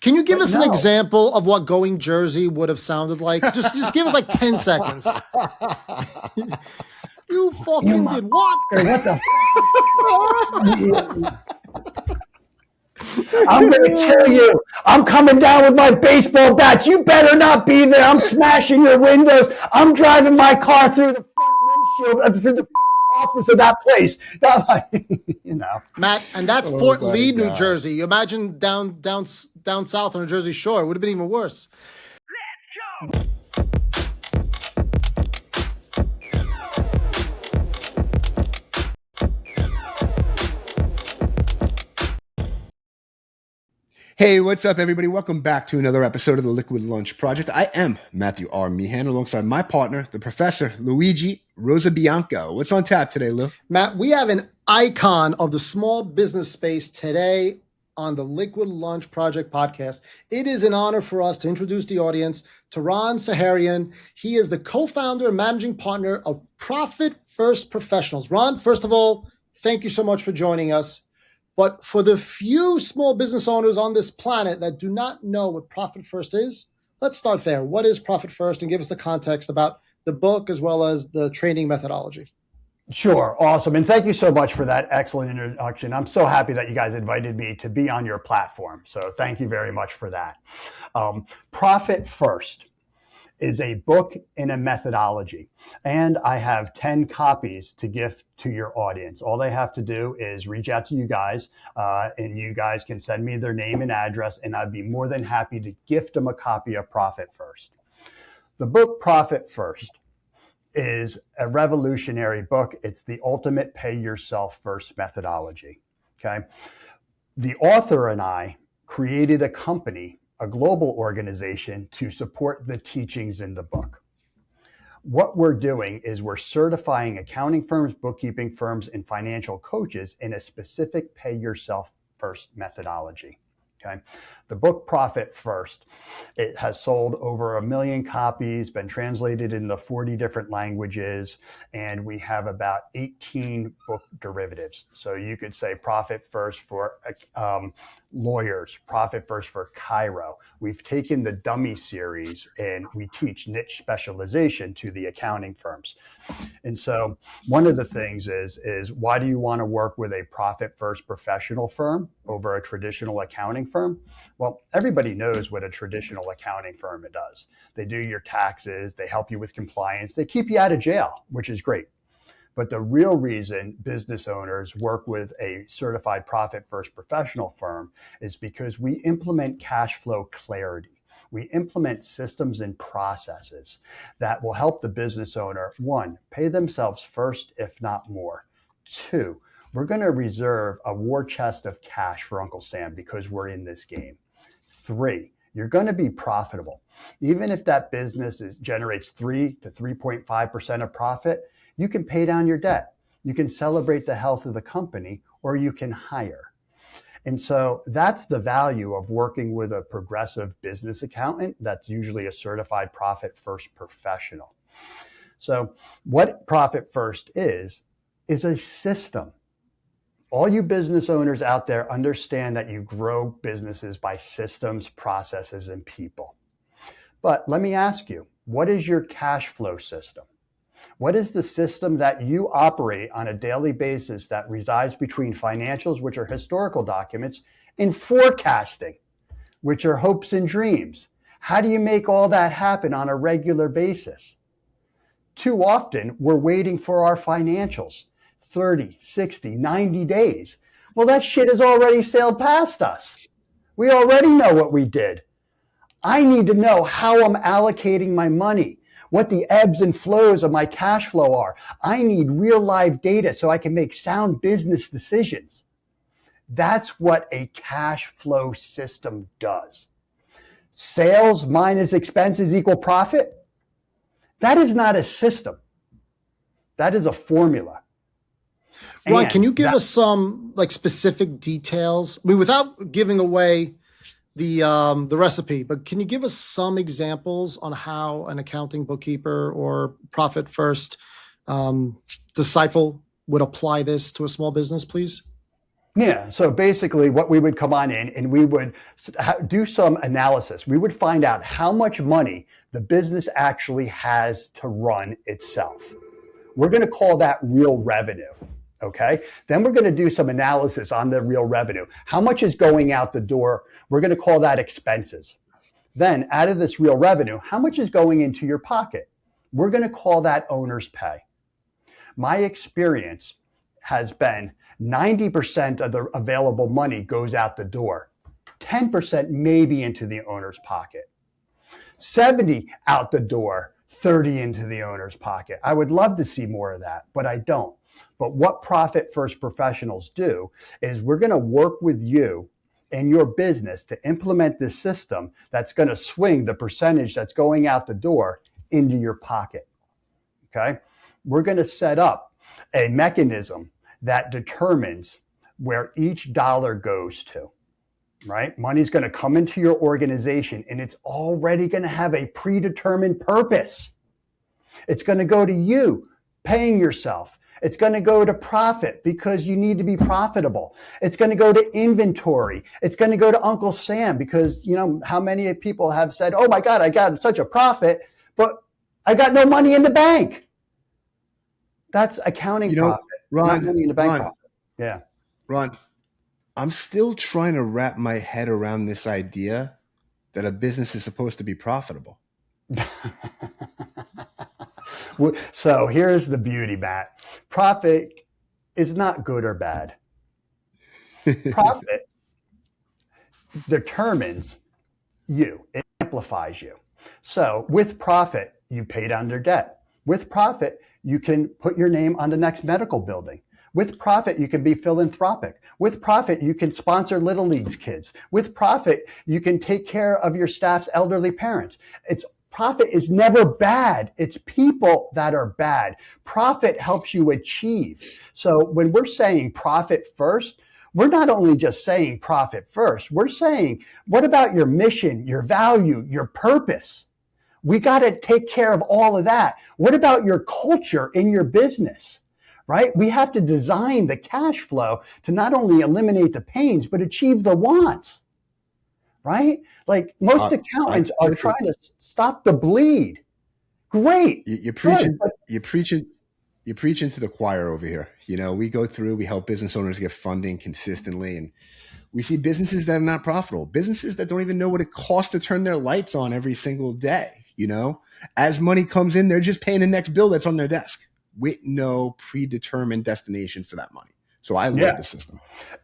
Can you give us an no. example of what going Jersey would have sounded like? Just give us like 10 seconds. You fucking did what? What the? I'm going to kill you. I'm coming down with my baseball bats. You better not be there. I'm smashing your windows. I'm driving my car through the front windshield, through the office of that place. You know, Matt, and that's Fort Lee, New Jersey. Imagine down south on the Jersey Shore. It would have been even worse. Let's go. Hey, what's up, everybody? Welcome back to another episode of the Liquid Lunch Project. I am Matthew R. Meehan, alongside my partner, the Professor Luigi Rosabianca. What's on tap today, Lou? Matt, we have an icon of the small business space today on the Liquid Lunch Project podcast. It is an honor for us to introduce the audience to Ron Saharyan. He is the co-founder and managing partner of Profit First Professionals. Ron, first of all, thank you so much for joining us. But for the few small business owners on this planet that do not know what Profit First is, let's start there. What is Profit First? And give us the context about the book as well as the training methodology. Sure. Awesome. And thank you so much for that excellent introduction. I'm so happy that you guys invited me to be on your platform. So thank you very much for that. Profit First is a book and a methodology. And I have 10 copies to gift to your audience. All they have to do is reach out to you guys, and you guys can send me their name and address, and I'd be more than happy to gift them a copy of Profit First. The book Profit First is a revolutionary book. It's the ultimate pay yourself first methodology. Okay. The author and I created a company, a global organization, to support the teachings in the book. What we're doing is we're certifying accounting firms, bookkeeping firms, and financial coaches in a specific pay yourself first methodology. Okay. The book Profit First, it has sold over 1 million copies, been translated into 40 different languages, and we have about 18 book derivatives. So you could say Profit First for lawyers, Profit First for Chiro. We've taken the dummy series and we teach niche specialization to the accounting firms. And so one of the things is why do you want to work with a Profit First professional firm over a traditional accounting firm? Well, everybody knows what a traditional accounting firm does. They do your taxes, they help you with compliance, they keep you out of jail, which is great. But the real reason business owners work with a certified Profit First professional firm is because we implement cash flow clarity. We implement systems and processes that will help the business owner, one, pay themselves first, if not more. Two, we're going to reserve a war chest of cash for Uncle Sam because we're in this game. Three, you're going to be profitable. Even if that business generates 3 to 3.5% of profit, you can pay down your debt. You can celebrate the health of the company, or you can hire. And so that's the value of working with a progressive business accountant that's usually a certified Profit First professional. So what Profit First is a system. All you business owners out there understand that you grow businesses by systems, processes, and people. But let me ask you, what is your cash flow system? What is the system that you operate on a daily basis that resides between financials, which are historical documents, and forecasting, which are hopes and dreams? How do you make all that happen on a regular basis? Too often, we're waiting for our financials 30, 60, 90 days. Well, that shit has already sailed past us. We already know what we did. I need to know how I'm allocating my money, what the ebbs and flows of my cash flow are. I need real live data so I can make sound business decisions. That's what a cash flow system does. Sales minus expenses equal profit. That is not a system. That is a formula. Ron, can you give us some like specific details? I mean, without giving away the recipe, but can you give us some examples on how an accounting bookkeeper or Profit First disciple would apply this to a small business, please? Yeah. So basically, what we would come on in and we would do some analysis. We would find out how much money the business actually has to run itself. We're going to call that real revenue. Okay. Then we're going to do some analysis on the real revenue. How much is going out the door? We're going to call that expenses. Then out of this real revenue, how much is going into your pocket? We're going to call that owner's pay. My experience has been 90% of the available money goes out the door. 10% maybe into the owner's pocket. 70 out the door, 30 into the owner's pocket. I would love to see more of that, but I don't. But what Profit First professionals do is we're going to work with you and your business to implement this system that's going to swing the percentage that's going out the door into your pocket. Okay? We're going to set up a mechanism that determines where each dollar goes to, right? Money's going to come into your organization and it's already going to have a predetermined purpose. It's going to go to you paying yourself. It's going to go to profit because you need to be profitable. It's going to go to inventory. It's going to go to Uncle Sam because, you know, how many people have said, oh my God, I got such a profit, but I got no money in the bank. That's accounting profit. Ron, not money in the bank profit. Yeah. Ron, I'm still trying to wrap my head around this idea that a business is supposed to be profitable. So here's the beauty, Matt. Profit is not good or bad. Profit determines you. It amplifies you. So with profit, you pay down your debt. With profit, you can put your name on the next medical building. With profit, you can be philanthropic. With profit, you can sponsor Little League's kids. With profit, you can take care of your staff's elderly parents. Profit is never bad. It's people that are bad. Profit helps you achieve. So when we're saying profit first, we're not only just saying profit first, we're saying, what about your mission, your value, your purpose? We got to take care of all of that. What about your culture in your business, right? We have to design the cash flow to not only eliminate the pains, but achieve the wants, right? Like most accountants are trying to stop the bleed. Great. You're preaching to the choir over here. You know, we go through, we help business owners get funding consistently, and we see businesses that are not profitable, businesses that don't even know what it costs to turn their lights on every single day. You know, as money comes in, they're just paying the next bill that's on their desk with no predetermined destination for that money. So I love the system.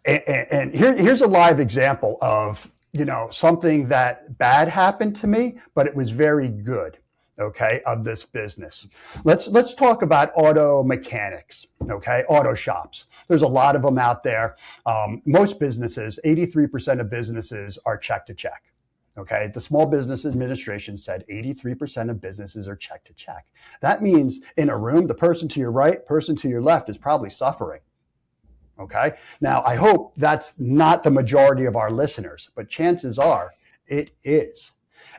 And here's a live example of, you know, something that bad happened to me, but it was very good. Okay, of this business. Let's talk about auto mechanics. Okay, auto shops. There's a lot of them out there. Most businesses, 83% of businesses are check to check. Okay, the Small Business Administration said 83% of businesses are check to check. That means in a room, the person to your right, person to your left is probably suffering. Okay, now I hope that's not the majority of our listeners, but chances are it is.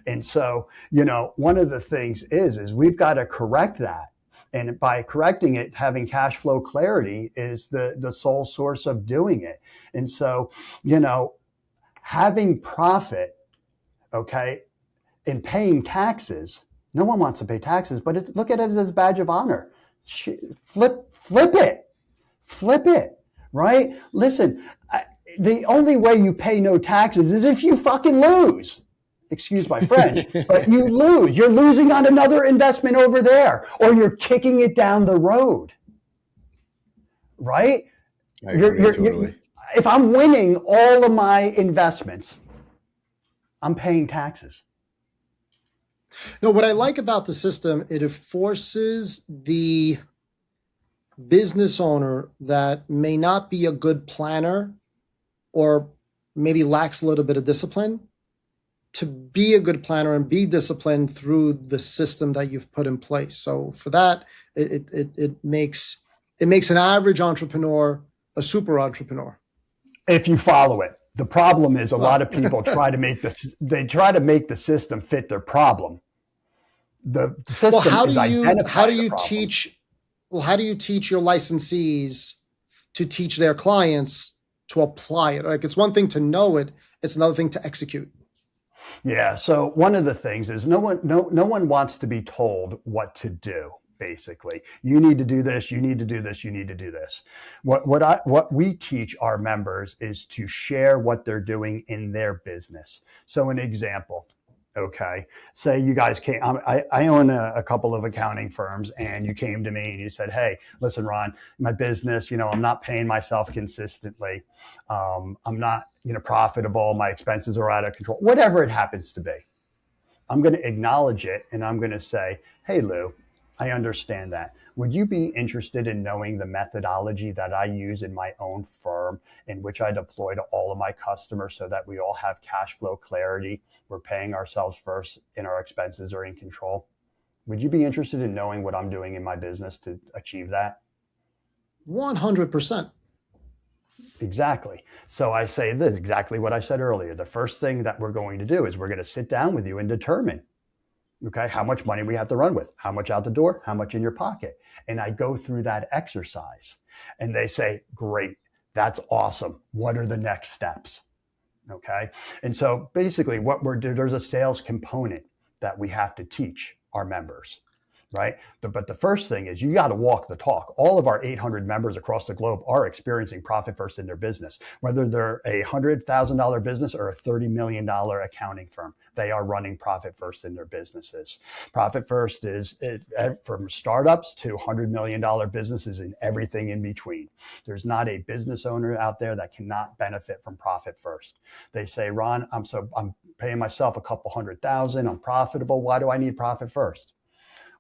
And so, you know, one of the things is we've got to correct that. And by correcting it, having cash flow clarity is the sole source of doing it. And so, you know, having profit, okay, and paying taxes, no one wants to pay taxes, but look at it as a badge of honor. Flip it, right? Listen, the only way you pay no taxes is if you fucking lose. Excuse my French, but you lose. You're losing on another investment over there, or you're kicking it down the road, right? I agree, totally. If I'm winning all of my investments, I'm paying taxes. No, what I like about the system, it forces the business owner that may not be a good planner or maybe lacks a little bit of discipline to be a good planner and be disciplined through the system that you've put in place. So for that, it makes an average entrepreneur a super entrepreneur. If you follow it. The problem is a lot of people try to make the system fit their problem. The system how is do you teach your licensees to teach their clients to apply it? Like, it's one thing to know it, it's another thing to execute. Yeah. So one of the things is no one wants to be told what to do. Basically, you need to do this. You need to do this. You need to do this. What we teach our members is to share what they're doing in their business. So an example. Okay. Say you guys came, I own a couple of accounting firms, and you came to me and you said, hey, listen, Ron, my business, I'm not paying myself consistently. I'm not, profitable. My expenses are out of control, whatever it happens to be. I'm going to acknowledge it, and I'm going to say, hey, Lou, I understand that. Would you be interested in knowing the methodology that I use in my own firm, in which I deploy to all of my customers so that we all have cash flow clarity? We're paying ourselves first and our expenses are in control. Would you be interested in knowing what I'm doing in my business to achieve that? 100%. Exactly. So I say this, exactly what I said earlier. The first thing that we're going to do is we're going to sit down with you and determine, okay, how much money we have to run with, how much out the door, how much in your pocket. And I go through that exercise and they say, great, that's awesome. What are the next steps? Okay. And so basically what we're doing, there's a sales component that we have to teach our members, right? But the first thing is you got to walk the talk. All of our 800 members across the globe are experiencing profit first in their business, whether they're a $100,000 business or a $30 million accounting firm. They are running profit first in their businesses. Profit first is from startups to $100 million businesses and everything in between. There's not a business owner out there that cannot benefit from profit first. They say, Ron, I'm paying myself a couple $100,000. I'm profitable. Why do I need profit first?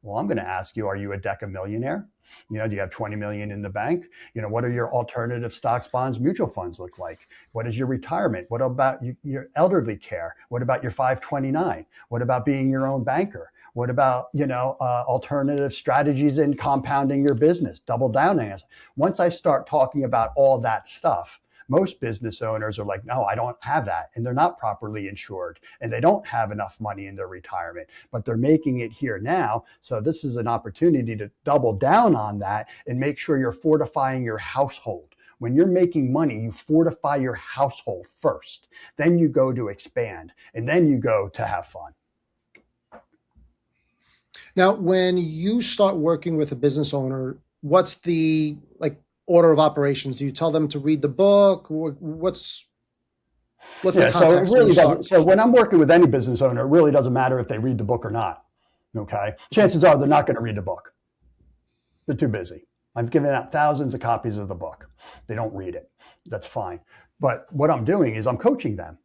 Well, I'm going to ask you, are you a DECA millionaire? Do you have 20 million in the bank? What are your alternative stocks, bonds, mutual funds look like? What is your retirement? What about your elderly care? What about your 529? What about being your own banker? What about, alternative strategies in compounding your business, double down on it? Once I start talking about all that stuff, most business owners are like, no, I don't have that. And they're not properly insured and they don't have enough money in their retirement, but they're making it here now. So this is an opportunity to double down on that and make sure you're fortifying your household. When you're making money, you fortify your household first. Then you go to expand and then you go to have fun. Now, when you start working with a business owner, what's the order of operations? Do you tell them to read the book? What's the context? So it really doesn't. So when I'm working with any business owner, it really doesn't matter if they read the book or not. Okay. Chances are they're not going to read the book. They're too busy. I've given out thousands of copies of the book. They don't read it. That's fine. But what I'm doing is I'm coaching them.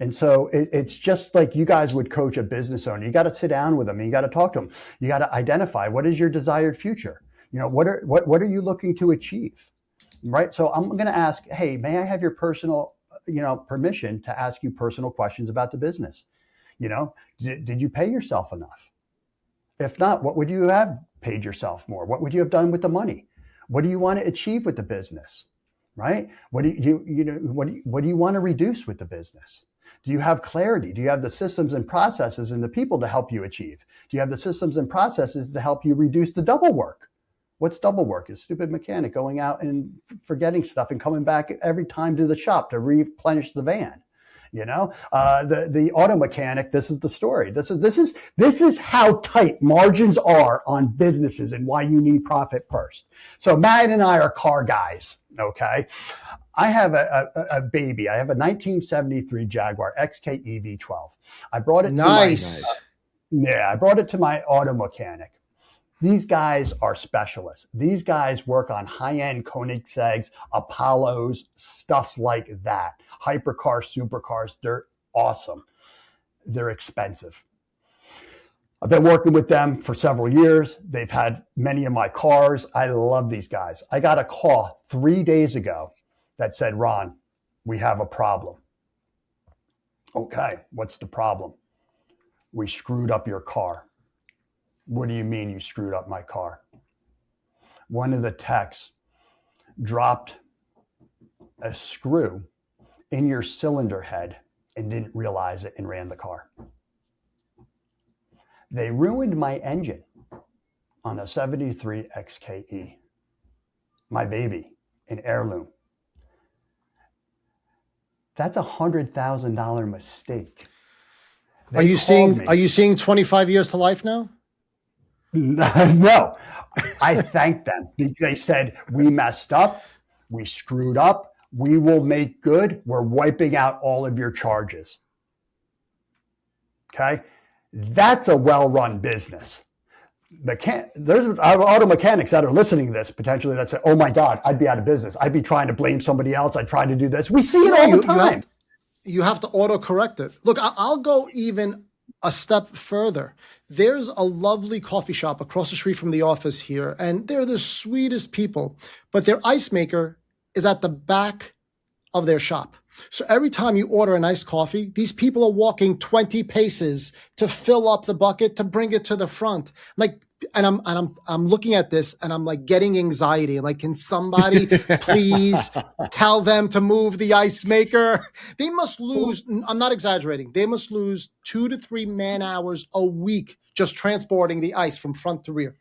And so it's just like you guys would coach a business owner. You got to sit down with them and you got to talk to them. You got to identify what is your desired future. What are you looking to achieve, right? So I'm going to ask, hey, may I have your personal, permission to ask you personal questions about the business? Did you pay yourself enough? If not, what would you have paid yourself more? What would you have done with the money? What do you want to achieve with the business, right? What do you want to reduce with the business? Do you have clarity? Do you have the systems and processes and the people to help you achieve? Do you have the systems and processes to help you reduce the double work? What's double work? Is stupid mechanic going out and forgetting stuff and coming back every time to the shop to replenish the van. The auto mechanic. This is the story. This is how tight margins are on businesses and why you need profit first. So Matt and I are car guys. Okay, I have a baby. I have a 1973 Jaguar XK EV12. I brought it. Nice. I brought it to my auto mechanic. These guys are specialists. These guys work on high-end Koenigsegg's, Apollos, stuff like that. Hypercars, supercars, they're awesome. They're expensive. I've been working with them for several years. They've had many of my cars. I love these guys. I got a call 3 days ago that said, Ron, we have a problem. Okay, what's the problem? We screwed up your car. What do you mean you screwed up my car? One of the techs dropped a screw in your cylinder head and didn't realize it and ran the car. They ruined my engine on a 73 XKE, my baby. an heirloom. That's $100,000 mistake. Are you seeing 25 years to life now? No, I thanked them. They said, we messed up. We screwed up. We will make good. We're wiping out all of your charges. Okay. That's a well-run business. There's auto mechanics that are listening to this potentially that say, oh my God, I'd be out of business. I'd be trying to blame somebody else. I'd try to do this. We see it all the time. You have to auto-correct it. Look, I'll go even a step further. There's a lovely coffee shop across the street from the office here, and they're the sweetest people, but their ice maker is at the back of their shop. So every time you order an iced coffee, these people are walking 20 paces to fill up the bucket to bring it to the front. I'm looking at this and I'm like getting anxiety. I'm like, can somebody please tell them to move the ice maker? They must lose, I'm not exaggerating, they must lose 2 to 3 man hours a week just transporting the ice from front to rear.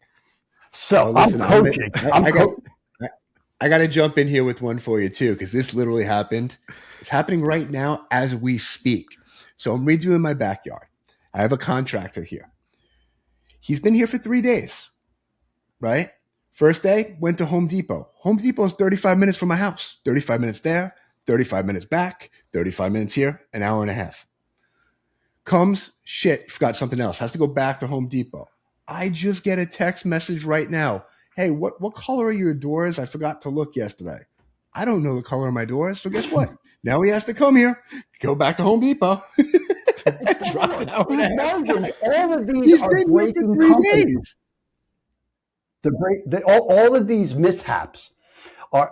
So listen, I'm coaching. I got to jump in here with one for you too, because this literally happened. It's happening right now as we speak. So I'm redoing my backyard. I have a contractor here. He's been here for 3 days, right? First day, went to Home Depot. Home Depot is 35 minutes from my house. 35 minutes there, 35 minutes back, 35 minutes here, an hour and a half. Comes, shit, forgot something else. Has to go back to Home Depot. I just get a text message right now. Hey, what color are your doors? I forgot to look yesterday. I don't know the color of my doors. So guess what? Now he has to come here, go back to Home Depot. Drop it out. All of these are breaking companies. All of these mishaps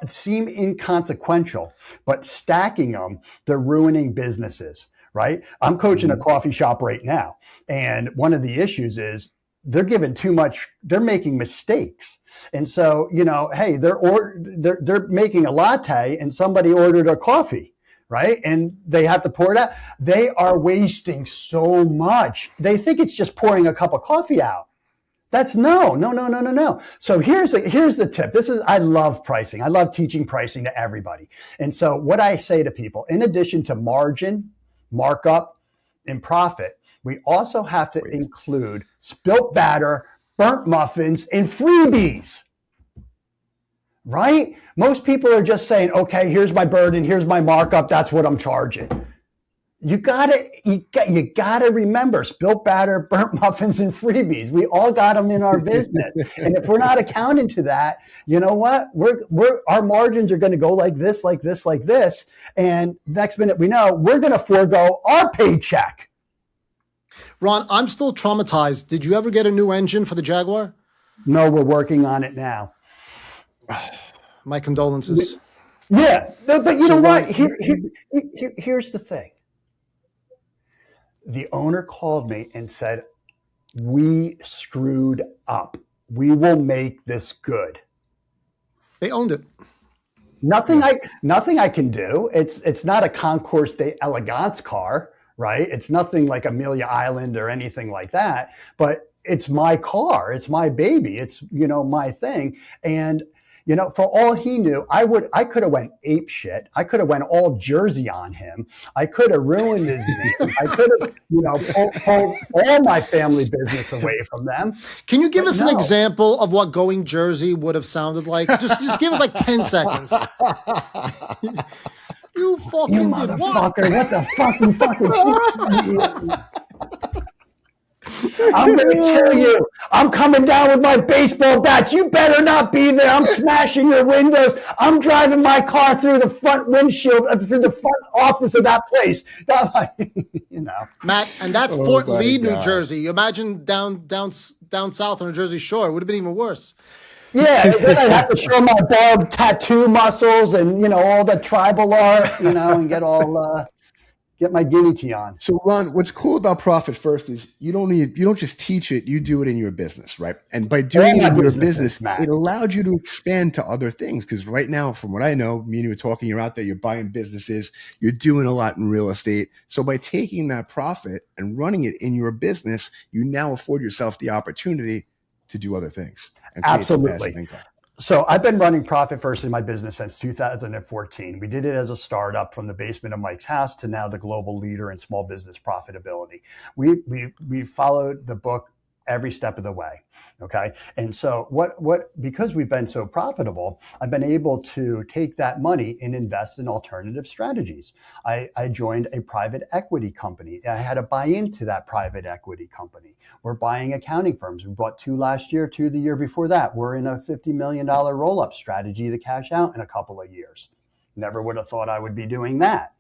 seem inconsequential, but stacking them, they're ruining businesses, right? I'm coaching a coffee shop right now. And one of the issues is they're giving too much, they're making mistakes. And so, hey, they're making a latte and somebody ordered a coffee, right? And they have to pour it out. They are wasting so much. They think it's just pouring a cup of coffee out. That's no. So here's the tip. I love pricing. I love teaching pricing to everybody. And so what I say to people, in addition to margin, markup, and profit, we also have to include spilt batter, burnt muffins, and freebies, right? Most people are just saying, okay, here's my burden, here's my markup, that's what I'm charging. You gotta remember spilt batter, burnt muffins, and freebies. We all got them in our business. And if we're not accounting to that, you know what? Our margins are going to go like this, like this, like this. And next minute we know, we're going to forego our paycheck. Ron, I'm still traumatized. Did you ever get a new engine for the Jaguar? No, we're working on it now. My condolences. Yeah, but you know what? Here's the thing. The owner called me and said, we screwed up. We will make this good. They owned it. Nothing I can do. It's not a Concours d'Elegance car, right? It's nothing like Amelia Island or anything like that, but it's my car. It's my baby. It's, my thing. And, for all he knew, I could have went ape shit. I could have went all Jersey on him. I could have ruined his name. I could have, pulled all my family business away from them. Can you give us an example of what going Jersey would have sounded like? Just give us like 10 seconds. You fucking did what? What the fucking I'm going to kill you. I'm coming down with my baseball bats. You better not be there. I'm smashing your windows. I'm driving my car through the front windshield, through the front office of that place. Matt, and that's Fort Lee, New Jersey. Imagine down south on the Jersey Shore. It would have been even worse. Yeah, then I'd have to show my dog tattoo muscles and, all the tribal art, and get my guinea tea on. So Ron, what's cool about Profit First is you don't just teach it, you do it in your business, right? And by doing it in your business, it allowed you to expand to other things. Because right now, from what I know, me and you were talking, you're out there, you're buying businesses, you're doing a lot in real estate. So by taking that profit and running it in your business, you now afford yourself the opportunity to do other things. And absolutely. So I've been running Profit First in my business since 2014. We did it as a startup from the basement of Mike's house to now the global leader in small business profitability. We followed the book every step of the way. Okay. And so because we've been so profitable, I've been able to take that money and invest in alternative strategies. I joined a private equity company. I had to buy into that private equity company. We're buying accounting firms. We bought 2 last year, 2 the year before that. We're in a $50 million roll-up strategy to cash out in a couple of years. Never would have thought I would be doing that.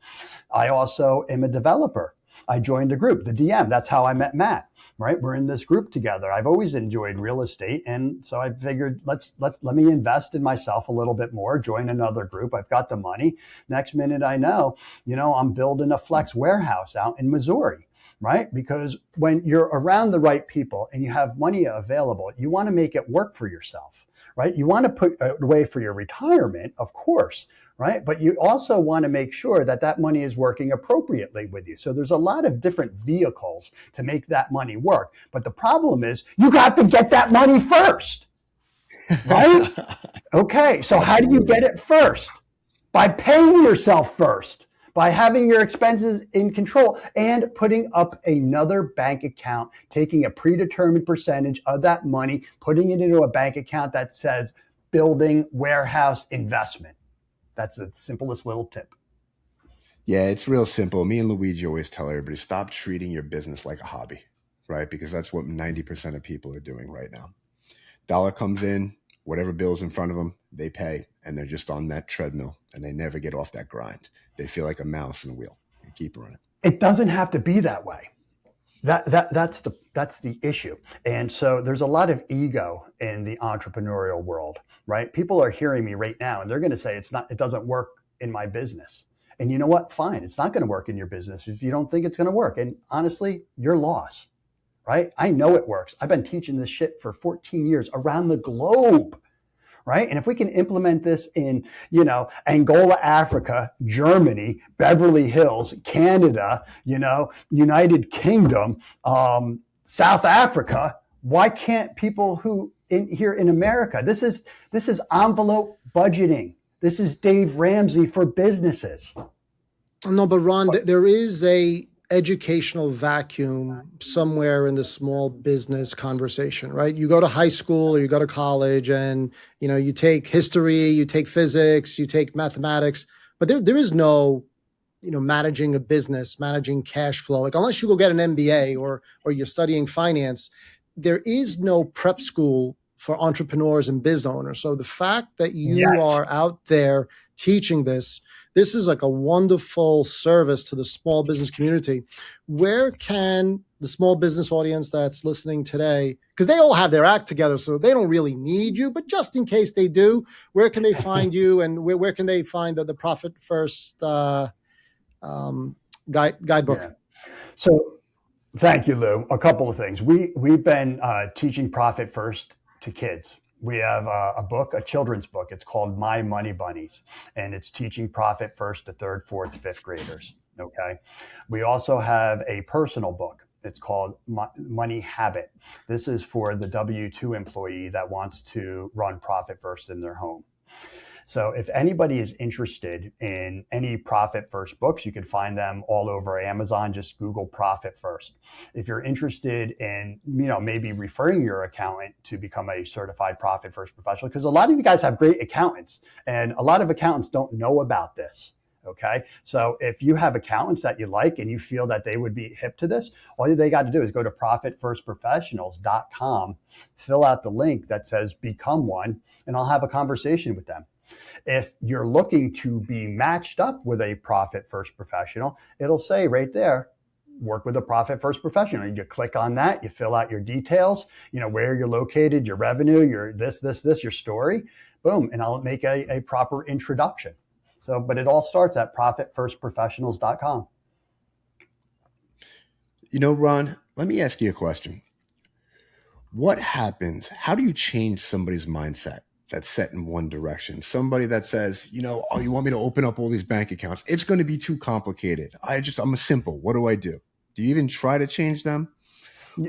I also am a developer. I joined a group, the DM. That's how I met Matt, right? We're in this group together. I've always enjoyed real estate. And so I figured, let me invest in myself a little bit more, join another group. I've got the money. Next minute I know, I'm building a flex warehouse out in Missouri, right? Because when you're around the right people and you have money available, you want to make it work for yourself, right? You want to put it away for your retirement, of course, right? But you also want to make sure that that money is working appropriately with you. So there's a lot of different vehicles to make that money work. But the problem is you have to get that money first, right? Okay, so how do you get it first? By paying yourself first, by having your expenses in control and putting up another bank account, taking a predetermined percentage of that money, putting it into a bank account that says building warehouse investment. That's the simplest little tip. Yeah, it's real simple. Me and Luigi always tell everybody, stop treating your business like a hobby, right? Because that's what 90% of people are doing right now. Dollar comes in, whatever bill's in front of them, they pay, and they're just on that treadmill, and they never get off that grind. They feel like a mouse in a wheel. And keep running. It doesn't have to be that way. That's the issue. And so there's a lot of ego in the entrepreneurial world, right? People are hearing me right now and they're going to say it doesn't work in my business. And you know what? Fine. It's not going to work in your business if you don't think it's going to work. And honestly, your loss, right? I know it works. I've been teaching this shit for 14 years around the globe. Right. And if we can implement this in, Angola, Africa, Germany, Beverly Hills, Canada, United Kingdom, South Africa, why can't people who here in America? This is envelope budgeting. This is Dave Ramsey for businesses. No, but Ron, there is a educational vacuum somewhere in the small business conversation, right? You go to high school or you go to college and, you take history, you take physics, you take mathematics, but there is no, managing a business, managing cash flow. Like unless you go get an MBA or you're studying finance, there is no prep school for entrepreneurs and biz owners. So the fact that you are out there teaching this is like a wonderful service to the small business community. Where can the small business audience that's listening today, because they all have their act together, so they don't really need you, but just in case they do, where can they find you and where can they find the Profit First guidebook? Yeah. So thank you, Lou. A couple of things. We've been teaching Profit First to kids. We have a book, a children's book. It's called My Money Bunnies, and it's teaching Profit First to 3rd, 4th, 5th graders. Okay. We also have a personal book. It's called Money Habit. This is for the W-2 employee that wants to run Profit First in their home. So if anybody is interested in any Profit First books, you can find them all over Amazon. Just Google Profit First. If you're interested in, maybe referring your accountant to become a certified Profit First professional, because a lot of you guys have great accountants and a lot of accountants don't know about this. Okay. So if you have accountants that you like and you feel that they would be hip to this, all they got to do is go to profitfirstprofessionals.com, fill out the link that says become one, and I'll have a conversation with them. If you're looking to be matched up with a Profit First professional, it'll say right there, work with a Profit First professional. You click on that, you fill out your details, where you're located, your revenue, your this, your story, boom, and I'll make a proper introduction. So, but it all starts at profitfirstprofessionals.com. Ron, let me ask you a question. What happens? How do you change somebody's mindset that's set in one direction? Somebody that says, you want me to open up all these bank accounts? It's going to be too complicated. I'm a simple. What do I do? Do you even try to change them?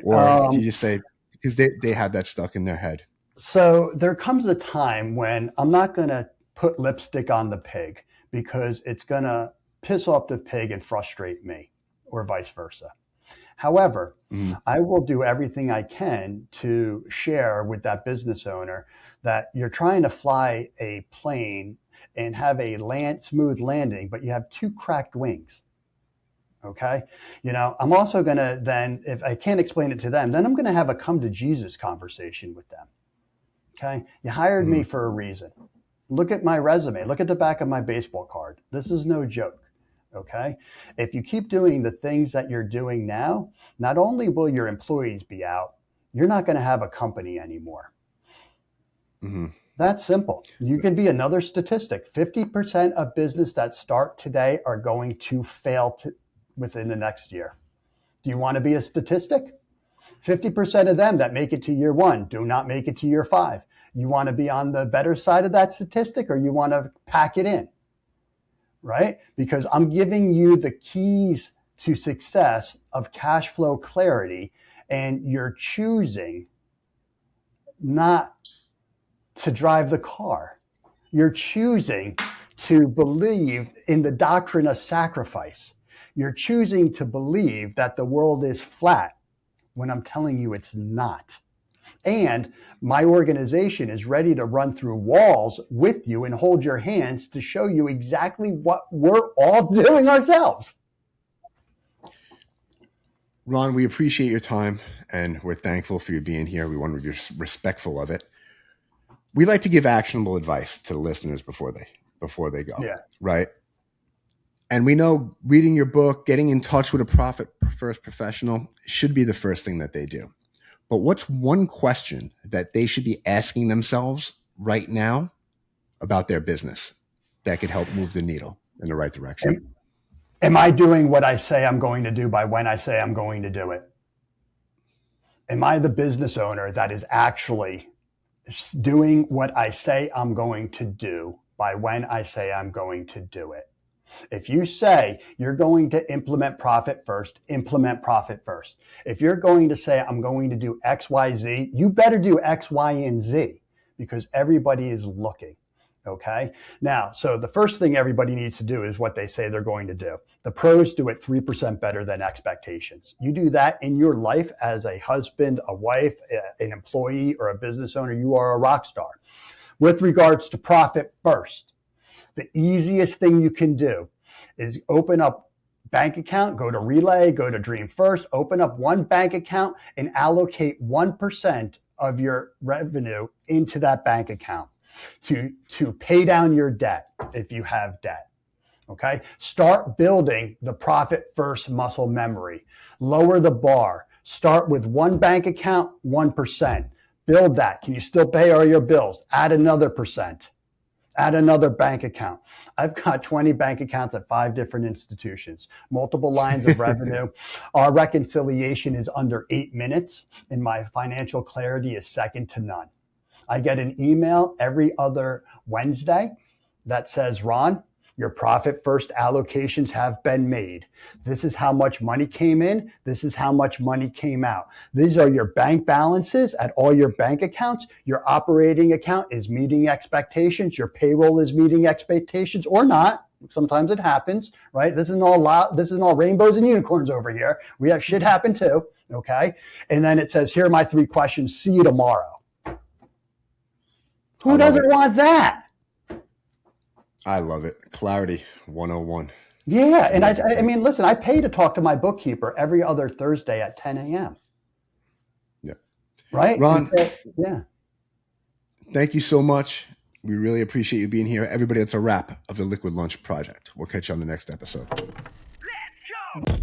Or do you just say, because they have that stuck in their head? So there comes a time when I'm not going to put lipstick on the pig because it's going to piss off the pig and frustrate me, or vice versa. However, I will do everything I can to share with that business owner that you're trying to fly a plane and have a smooth landing, but you have two cracked wings. Okay. I'm also going to then, if I can't explain it to them, then I'm going to have a come to Jesus conversation with them. Okay. You hired me for a reason. Look at my resume. Look at the back of my baseball card. This is no joke. Okay. If you keep doing the things that you're doing now, not only will your employees be out, you're not going to have a company anymore. That's simple. You can be another statistic. 50% of business that start today are going to fail within the next year. Do you want to be a statistic? 50% of them that make it to year 1 do not make it to year 5. You want to be on the better side of that statistic, or you want to pack it in? Right? Because I'm giving you the keys to success of cash flow clarity, and you're choosing not to drive the car. You're choosing to believe in the doctrine of sacrifice. You're choosing to believe that the world is flat when I'm telling you it's not. And my organization is ready to run through walls with you and hold your hands to show you exactly what we're all doing ourselves. Ron, we appreciate your time and we're thankful for you being here. We want to be respectful of it. We like to give actionable advice to the listeners before they go. Yeah. Right. And we know reading your book, getting in touch with a profit first professional should be the first thing that they do. But what's one question that they should be asking themselves right now about their business that could help move the needle in the right direction? Am I doing what I say I'm going to do by when I say I'm going to do it? Am I the business owner that is actually doing what I say I'm going to do by when I say I'm going to do it? If you say you're going to implement profit first, implement profit first. If you're going to say I'm going to do X, Y, Z, you better do X, Y, and Z because everybody is looking. Okay. Now, so the first thing everybody needs to do is what they say they're going to do. The pros do it 3% better than expectations. You do that in your life as a husband, a wife, an employee, or a business owner, you are a rock star. With regards to profit first, the easiest thing you can do is open up bank account, go to Relay, go to Dream First, open up one bank account and allocate 1% of your revenue into that bank account to pay down your debt if you have debt. Okay. Start building the profit first muscle memory. Lower the bar. Start with one bank account, 1%. Build that. Can you still pay all your bills? Add another percent. Add another bank account. I've got 20 bank accounts at 5 different institutions, multiple lines of revenue. Our reconciliation is under 8 minutes, and my financial clarity is second to none. I get an email every other Wednesday that says, Ron, your profit first allocations have been made. This is how much money came in. This is how much money came out. These are your bank balances at all your bank accounts. Your operating account is meeting expectations. Your payroll is meeting expectations or not. Sometimes it happens, right? This isn't all rainbows and unicorns over here. We have shit happen too. Okay. And then it says, here are my 3 questions. See you tomorrow. Who doesn't want that? I love it. Clarity 101. Yeah. And I mean, listen, I pay to talk to my bookkeeper every other Thursday at 10 a.m. Yeah. Right? Ron, yeah. Thank you so much. We really appreciate you being here. Everybody, that's a wrap of the Liquid Lunch Project. We'll catch you on the next episode. Let's go!